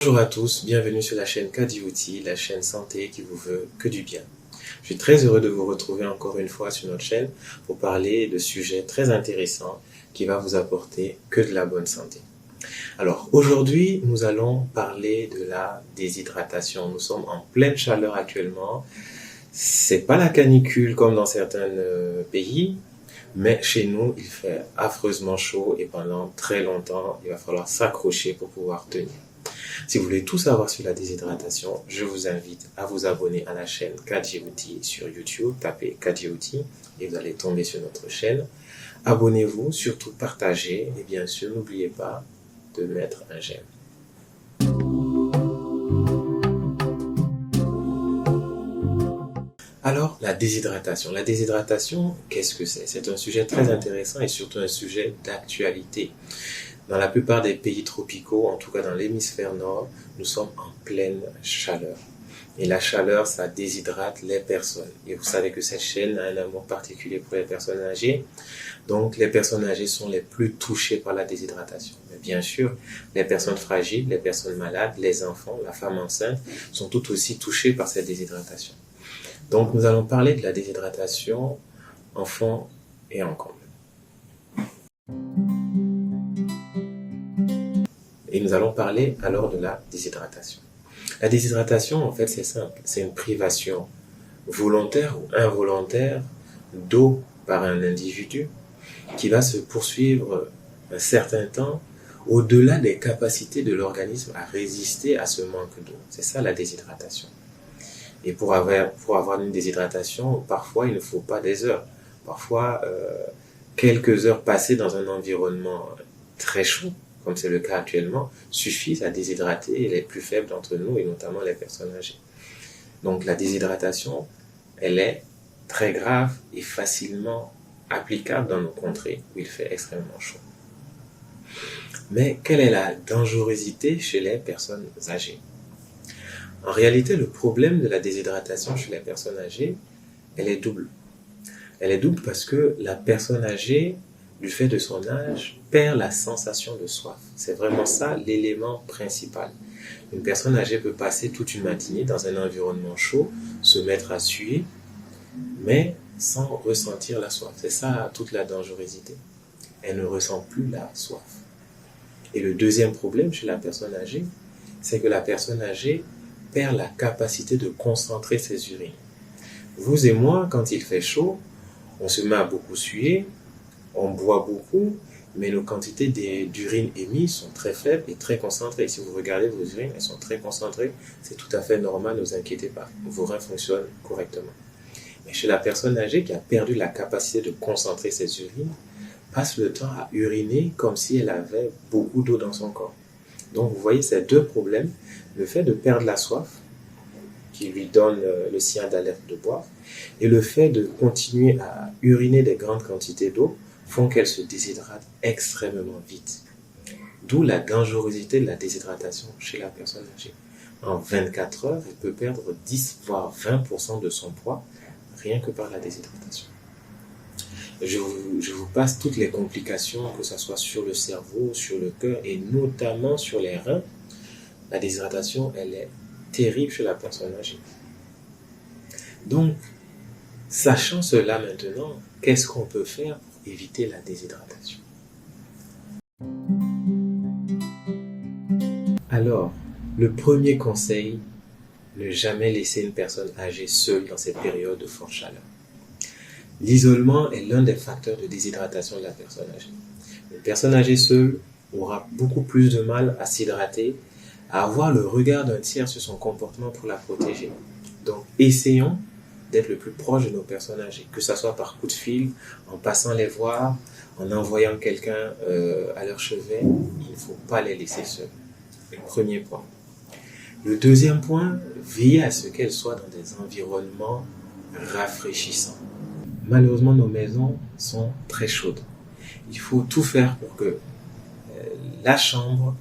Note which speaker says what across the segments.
Speaker 1: Bonjour à tous, bienvenue sur la chaîne Kadiouti, la chaîne santé qui vous veut que du bien. Je suis très heureux de vous retrouver encore une fois sur notre chaîne pour parler de sujets très intéressants qui va vous apporter que de la bonne santé. Alors aujourd'hui, nous allons parler de la déshydratation. Nous sommes en pleine chaleur actuellement. C'est pas la canicule comme dans certains pays, mais chez nous, il fait affreusement chaud et pendant très longtemps, il va falloir s'accrocher pour pouvoir tenir. Si vous voulez tout savoir sur la déshydratation, je vous invite à vous abonner à la chaîne Kadiouti sur YouTube. Tapez Kadiouti et vous allez tomber sur notre chaîne. Abonnez-vous, surtout partagez et bien sûr, n'oubliez pas de mettre un j'aime. Alors, la déshydratation. La déshydratation, qu'est-ce que c'est? C'est un sujet très intéressant et surtout un sujet d'actualité. Dans la plupart des pays tropicaux, en tout cas dans l'hémisphère nord, nous sommes en pleine chaleur. Et la chaleur, ça déshydrate les personnes. Et vous savez que cette chaîne a un amour particulier pour les personnes âgées. Donc, les personnes âgées sont les plus touchées par la déshydratation. Mais bien sûr, les personnes fragiles, les personnes malades, les enfants, la femme enceinte sont tout aussi touchées par cette déshydratation. Donc, nous allons parler de la déshydratation enfant et en couple. Et nous allons parler alors de la déshydratation. La déshydratation, en fait, c'est simple. C'est une privation volontaire ou involontaire d'eau par un individu qui va se poursuivre un certain temps au-delà des capacités de l'organisme à résister à ce manque d'eau. C'est ça la déshydratation. Et pour avoir une déshydratation, parfois, il ne faut pas des heures. Parfois, quelques heures passées dans un environnement très chaud, comme c'est le cas actuellement, suffisent à déshydrater les plus faibles d'entre nous, et notamment les personnes âgées. Donc la déshydratation, elle est très grave et facilement applicable dans nos contrées où il fait extrêmement chaud. Mais quelle est la dangerosité chez les personnes âgées? En réalité, le problème de la déshydratation chez les personnes âgées, elle est double. Elle est double parce que la personne âgée, du fait de son âge, perd la sensation de soif. C'est vraiment ça l'élément principal. Une personne âgée peut passer toute une matinée dans un environnement chaud, se mettre à suer, mais sans ressentir la soif. C'est ça toute la dangerosité. Elle ne ressent plus la soif. Et le deuxième problème chez la personne âgée, c'est que la personne âgée perd la capacité de concentrer ses urines. Vous et moi, quand il fait chaud, on se met à beaucoup suer, on boit beaucoup, mais nos quantités d'urine émises sont très faibles et très concentrées. Si vous regardez vos urines, elles sont très concentrées. C'est tout à fait normal, ne vous inquiétez pas. Vos reins fonctionnent correctement. Mais chez la personne âgée qui a perdu la capacité de concentrer ses urines, passe le temps à uriner comme si elle avait beaucoup d'eau dans son corps. Donc vous voyez ces deux problèmes, le fait de perdre la soif, qui lui donne le signal d'alerte de boire, et le fait de continuer à uriner des grandes quantités d'eau, font qu'elle se déshydrate extrêmement vite. D'où la dangerosité de la déshydratation chez la personne âgée. En 24 heures, elle peut perdre 10 voire 20% de son poids rien que par la déshydratation. Je vous passe toutes les complications, que ce soit sur le cerveau, sur le cœur et notamment sur les reins. La déshydratation, elle est terrible chez la personne âgée. Donc, sachant cela maintenant, qu'est-ce qu'on peut faire pour éviter la déshydratation? Alors, le premier conseil, ne jamais laisser une personne âgée seule dans cette période de forte chaleur. L'isolement est l'un des facteurs de déshydratation de la personne âgée. Une personne âgée seule aura beaucoup plus de mal à s'hydrater, à avoir le regard d'un tiers sur son comportement pour la protéger. Donc, essayons d'être le plus proche de nos personnes âgées, que ce soit par coup de fil, en passant les voir, en envoyant quelqu'un à leur chevet. Il ne faut pas les laisser seules. Le premier point. Le deuxième point, veillez à ce qu'elles soient dans des environnements rafraîchissants. Malheureusement, nos maisons sont très chaudes. Il faut tout faire pour que la chambre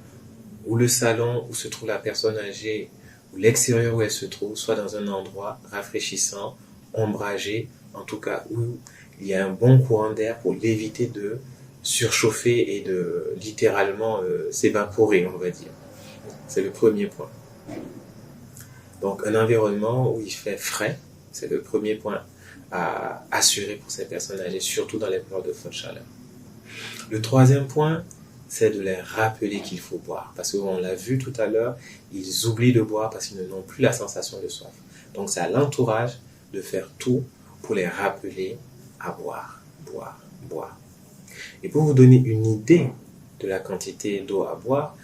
Speaker 1: ou le salon où se trouve la personne âgée ou l'extérieur où elle se trouve soit dans un endroit rafraîchissant, ombragé, en tout cas où il y a un bon courant d'air pour l'éviter de surchauffer et de littéralement s'évaporer, on va dire. C'est le premier point. Donc, un environnement où il fait frais, c'est le premier point à assurer pour ces personnes âgées, surtout dans les périodes de forte chaleur. Le troisième point, c'est de les rappeler qu'il faut boire. Parce qu'on l'a vu tout à l'heure, ils oublient de boire parce qu'ils n'ont plus la sensation de soif. Donc, c'est à l'entourage de faire tout pour les rappeler à boire, boire, boire. Et pour vous donner une idée de la quantité d'eau à boire,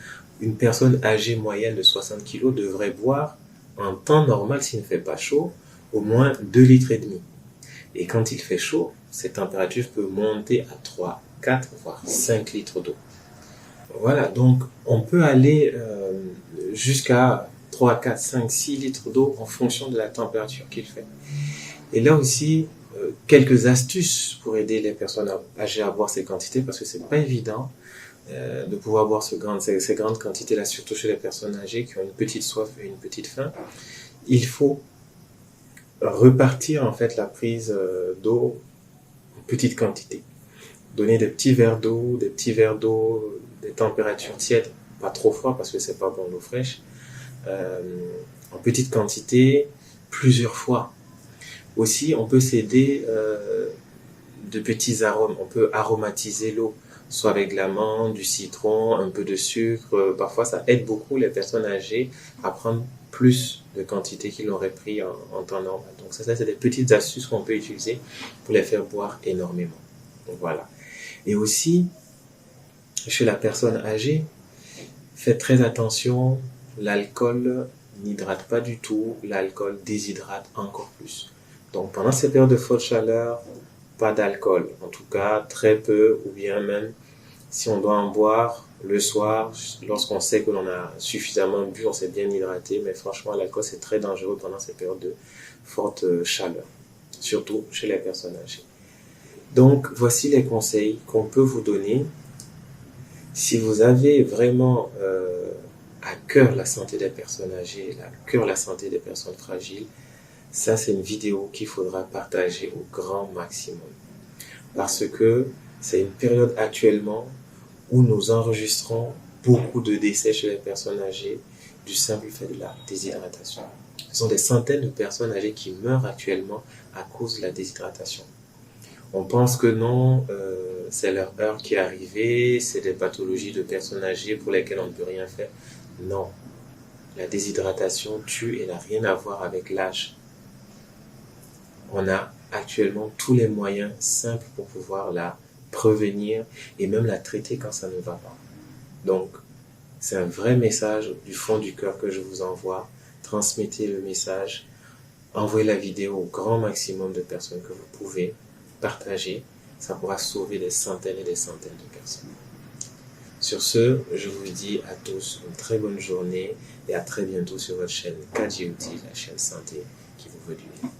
Speaker 1: une personne âgée moyenne de 60 kg devrait boire en temps normal, s'il ne fait pas chaud, au moins 2,5 litres. Et quand il fait chaud, cette température peut monter à 3, 4, voire 5 litres d'eau. Voilà, donc on peut aller jusqu'à 3, 4, 5, 6 litres d'eau en fonction de la température qu'il fait. Et là aussi, quelques astuces pour aider les personnes âgées à boire ces quantités, parce que c'est pas évident de pouvoir boire ces grandes quantités-là, surtout chez les personnes âgées qui ont une petite soif et une petite faim. Il faut repartir en fait la prise d'eau en petite quantité. Donner des petits verres d'eau, des températures tièdes, pas trop froid parce que c'est pas bon l'eau fraîche, en petite quantité, plusieurs fois. Aussi, on peut s'aider de petits arômes. On peut aromatiser l'eau, soit avec de l'amande, du citron, un peu de sucre. Parfois, ça aide beaucoup les personnes âgées à prendre plus de quantité qu'ils auraient pris en temps normal. Donc ça, c'est des petites astuces qu'on peut utiliser pour les faire boire énormément. Donc voilà. Et aussi, chez la personne âgée, faites très attention, l'alcool n'hydrate pas du tout, l'alcool déshydrate encore plus. Donc pendant ces périodes de forte chaleur, pas d'alcool, en tout cas très peu, ou bien même si on doit en boire le soir, lorsqu'on sait que l'on a suffisamment bu, on s'est bien hydraté, mais franchement l'alcool c'est très dangereux pendant ces périodes de forte chaleur, surtout chez les personnes âgées. Donc voici les conseils qu'on peut vous donner si vous avez vraiment à cœur la santé des personnes âgées, à cœur la santé des personnes fragiles. Ça, c'est une vidéo qu'il faudra partager au grand maximum. Parce que c'est une période actuellement où nous enregistrons beaucoup de décès chez les personnes âgées du simple fait de la déshydratation. Ce sont des centaines de personnes âgées qui meurent actuellement à cause de la déshydratation. On pense que non, c'est leur heure qui est arrivée, c'est des pathologies de personnes âgées pour lesquelles on ne peut rien faire. Non, la déshydratation tue et n'a rien à voir avec l'âge. On a actuellement tous les moyens simples pour pouvoir la prévenir et même la traiter quand ça ne va pas. Donc, c'est un vrai message du fond du cœur que je vous envoie. Transmettez le message, envoyez la vidéo au grand maximum de personnes que vous pouvez, partagez, ça pourra sauver des centaines et des centaines de personnes. Sur ce, je vous dis à tous une très bonne journée et à très bientôt sur votre chaîne KGOT, la chaîne santé qui vous veut du bien.